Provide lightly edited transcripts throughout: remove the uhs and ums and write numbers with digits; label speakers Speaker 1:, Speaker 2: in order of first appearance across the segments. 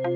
Speaker 1: So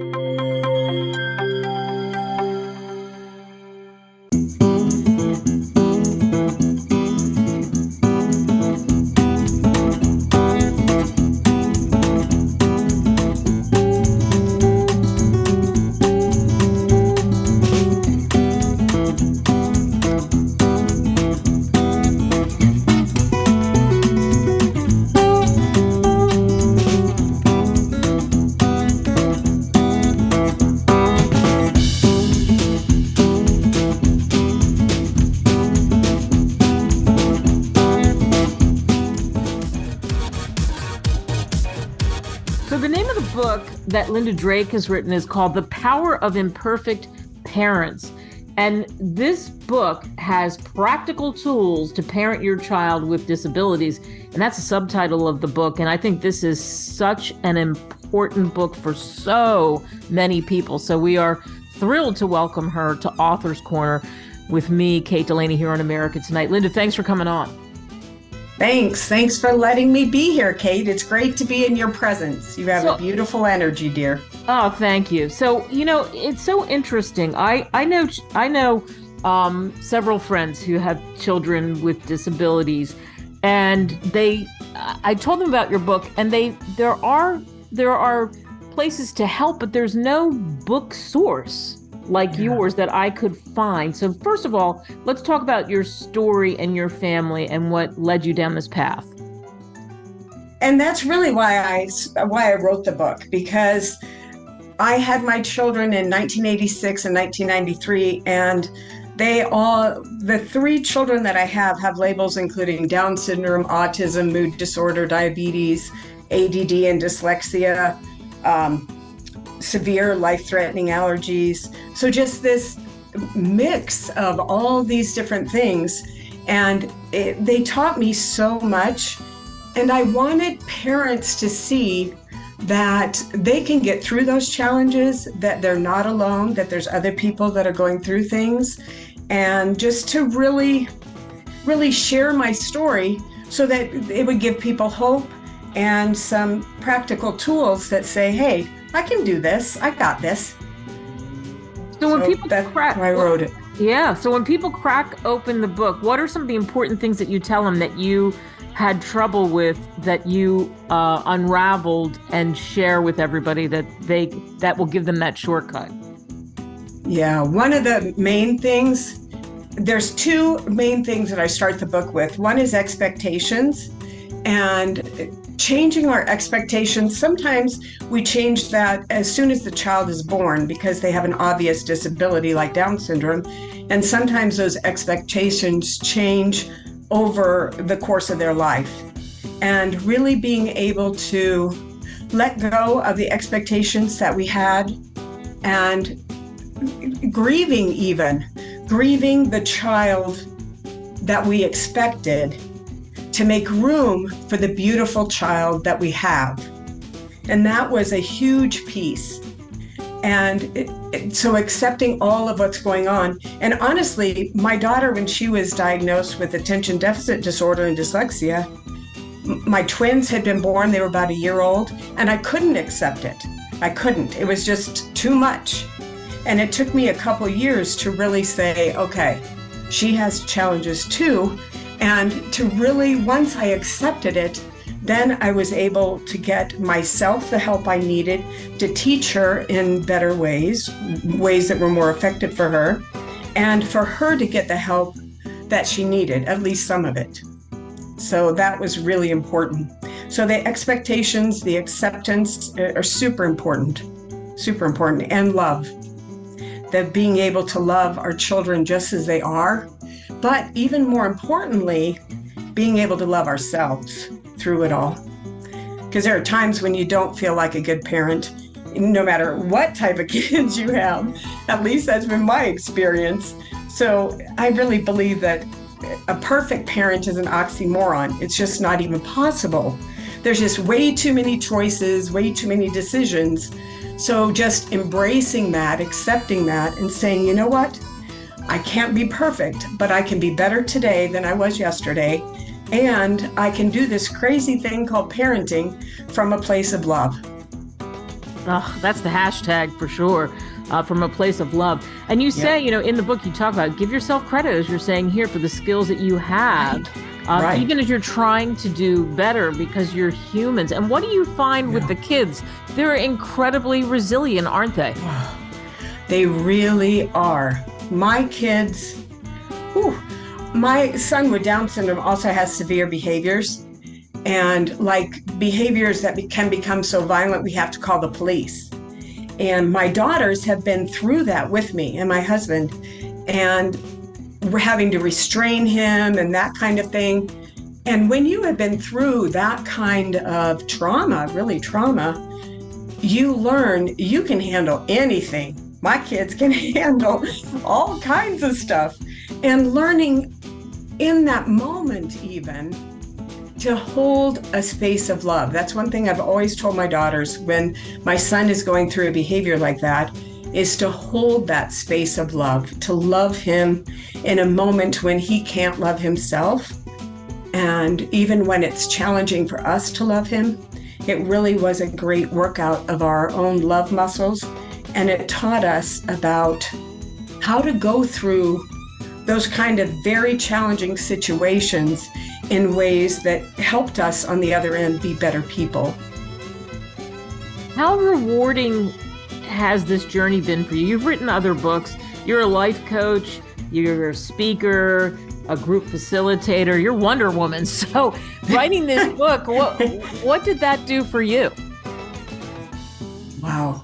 Speaker 1: the name of the book that Lynda Drake has written is called The Power of Imperfect Parents. And this book has practical tools to parent your child with disabilities. And that's the subtitle of the book. And I think this is such an important book for so many people. So we are thrilled to welcome her to Author's Corner with me, Kate Delaney, here on America Tonight. Lynda, thanks for coming on.
Speaker 2: Thanks for letting me be here, Kate. It's great to be in your presence. You have a beautiful energy, dear.
Speaker 1: Oh, thank you. So, it's so interesting. I know several friends who have children with disabilities, and I told them about your book, and there are places to help, but there's no book source like yours that I could find. So first of all, let's talk about your story and your family and what led you down this path.
Speaker 2: And that's really why I wrote the book, because I had my children in 1986 and 1993, and the three children that I have labels including Down syndrome, autism, mood disorder, diabetes, ADD, and dyslexia, severe life-threatening allergies. So just this mix of all these different things. And they taught me so much. And I wanted parents to see that they can get through those challenges, that they're not alone, that there's other people that are going through things. And just to really, really share my story so that it would give people hope and some practical tools that say, hey, I can do this. I got this.
Speaker 1: So when people
Speaker 2: I wrote it.
Speaker 1: Yeah. So when people crack open the book, what are some of the important things that you tell them that you had trouble with, that you unraveled and share with everybody that will give them that shortcut?
Speaker 2: Yeah. One of the main things, there's two main things that I start the book with. One is expectations, and changing our expectations. Sometimes we change that as soon as the child is born because they have an obvious disability like Down syndrome. And sometimes those expectations change over the course of their life. And really being able to let go of the expectations that we had, and grieving the child that we expected, to make room for the beautiful child that we have. And that was a huge piece. And so accepting all of what's going on. And honestly, my daughter, when she was diagnosed with attention deficit disorder and dyslexia, my twins had been born, they were about a year old, and I couldn't accept it. I couldn't. It was just too much. And it took me a couple years to really say, okay, she has challenges too. And to really, once I accepted it, then I was able to get myself the help I needed to teach her in better ways that were more effective for her, and for her to get the help that she needed, at least some of it. So that was really important. So the expectations, the acceptance are super important, and love. That being able to love our children just as they are, but even more importantly, being able to love ourselves through it all. Because there are times when you don't feel like a good parent, no matter what type of kids you have. At least that's been my experience. So I really believe that a perfect parent is an oxymoron. It's just not even possible. There's just way too many choices, way too many decisions. So just embracing that, accepting that, and saying, you know what? I can't be perfect, but I can be better today than I was yesterday. And I can do this crazy thing called parenting from a place of love.
Speaker 1: Oh, that's the hashtag for sure, from a place of love. And you say, in the book you talk about, give yourself credit, as you're saying here, for the skills that you have,
Speaker 2: Right.
Speaker 1: even as you're trying to do better, because you're humans. And what do you find with the kids? They're incredibly resilient, aren't they?
Speaker 2: They really are. My kids, my son with Down syndrome also has severe behaviors. And like behaviors that can become so violent, we have to call the police. And my daughters have been through that with me and my husband. And we're having to restrain him and that kind of thing. And when you have been through that kind of trauma, really trauma, you learn you can handle anything. My kids can handle all kinds of stuff. And learning in that moment even to hold a space of love. That's one thing I've always told my daughters when my son is going through a behavior like that, is to hold that space of love, to love him in a moment when he can't love himself. And even when it's challenging for us to love him, it really was a great workout of our own love muscles. And it taught us about how to go through those kind of very challenging situations in ways that helped us on the other end be better people.
Speaker 1: How rewarding has this journey been for you? You've written other books. You're a life coach, you're a speaker, a group facilitator, you're Wonder Woman. So writing this book, what did that do for you?
Speaker 2: Wow.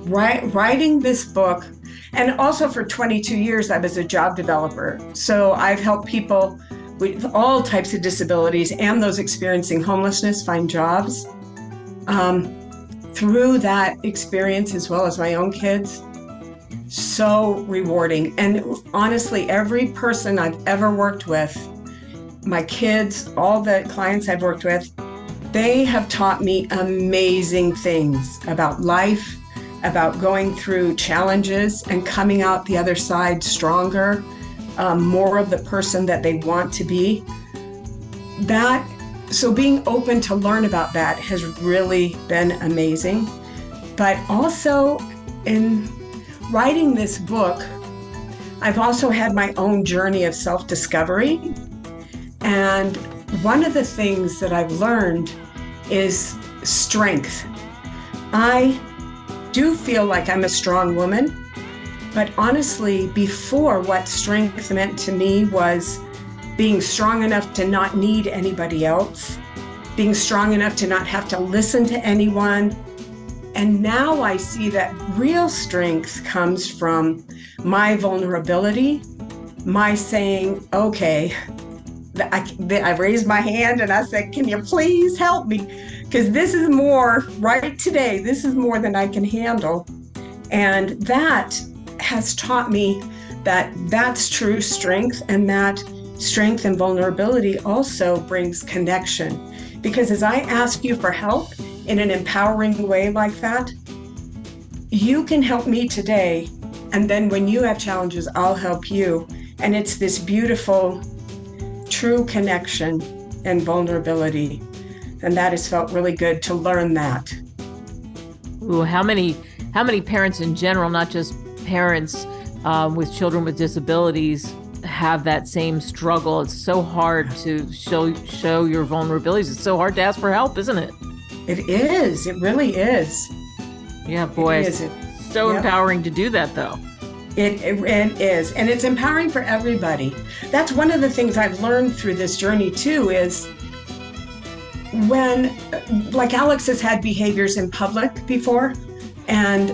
Speaker 2: Writing this book, and also for 22 years, I was a job developer. So I've helped people with all types of disabilities and those experiencing homelessness find jobs. Through that experience, as well as my own kids, so rewarding. And honestly, every person I've ever worked with, my kids, all the clients I've worked with, they have taught me amazing things about life, about going through challenges and coming out the other side stronger, more of the person that they want to be. So being open to learn about that has really been amazing. But also in writing this book, I've also had my own journey of self-discovery. And one of the things that I've learned is strength. I do feel like I'm a strong woman, but honestly, before, what strength meant to me was being strong enough to not need anybody else, being strong enough to not have to listen to anyone. And now I see that real strength comes from my vulnerability, my saying, okay, I raised my hand and I said, can you please help me? Because this is more, right today, this is more than I can handle. And that has taught me that that's true strength, and that strength and vulnerability also brings connection. Because as I ask you for help in an empowering way like that, you can help me today. And then when you have challenges, I'll help you. And it's this beautiful, true connection and vulnerability. And that has felt really good to learn that.
Speaker 1: Ooh, how many parents in general, not just parents with children with disabilities, have that same struggle? It's so hard to show your vulnerabilities. It's so hard to ask for help, isn't it?
Speaker 2: It is. It really is.
Speaker 1: Yeah, boy.
Speaker 2: It is.
Speaker 1: It's so empowering to do that, though.
Speaker 2: It is. And it's empowering for everybody. That's one of the things I've learned through this journey, too, is when, like Alex has had behaviors in public before, and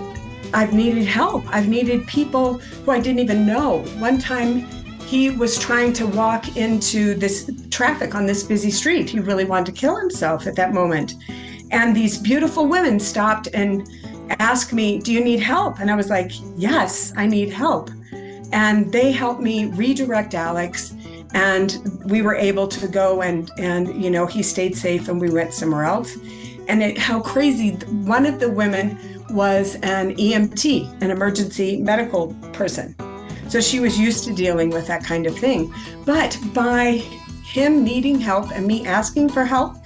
Speaker 2: I've needed help. I've needed people who I didn't even know. One time he was trying to walk into this traffic on this busy street. He really wanted to kill himself at that moment. And these beautiful women stopped and asked me, do you need help? And I was like, yes, I need help. And they helped me redirect Alex. And we were able to go and he stayed safe and we went somewhere else. And how crazy, one of the women was an EMT, an emergency medical person. So she was used to dealing with that kind of thing. But by him needing help and me asking for help,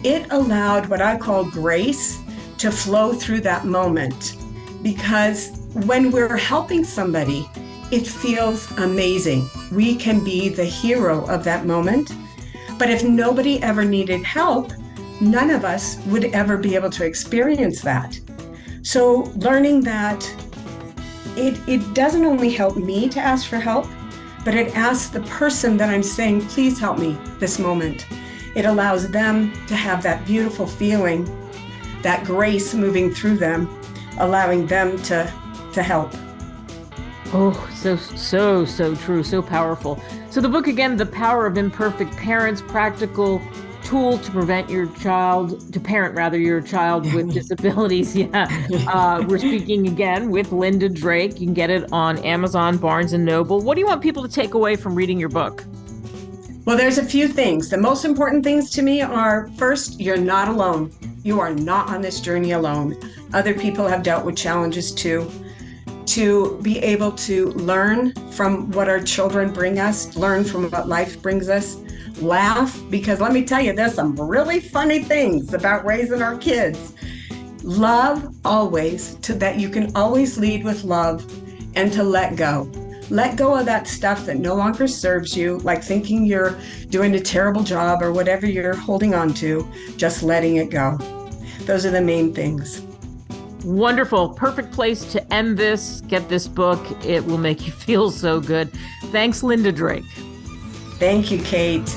Speaker 2: it allowed what I call grace to flow through that moment. Because when we're helping somebody, it feels amazing. We can be the hero of that moment. But if nobody ever needed help, none of us would ever be able to experience that. So learning that it doesn't only help me to ask for help, but it asks the person that I'm saying, please help me this moment. It allows them to have that beautiful feeling, that grace moving through them, allowing them to help.
Speaker 1: Oh, so true, so powerful. So the book again, The Power of Imperfect Parents, practical tool to parent your child with disabilities. We're speaking again with Lynda Drake. You can get it on Amazon, Barnes & Noble. What do you want people to take away from reading your book?
Speaker 2: Well, there's a few things. The most important things to me are, first, you're not alone. You are not on this journey alone. Other people have dealt with challenges too. To be able to learn from what our children bring us, learn from what life brings us, laugh, because let me tell you, there's some really funny things about raising our kids. Love always, that you can always lead with love, and to let go. Let go of that stuff that no longer serves you, like thinking you're doing a terrible job or whatever you're holding on to, just letting it go. Those are the main things.
Speaker 1: Wonderful. Perfect place to end this. Get this book. It will make you feel so good. Thanks, Lynda Drake.
Speaker 2: Thank you, Kate.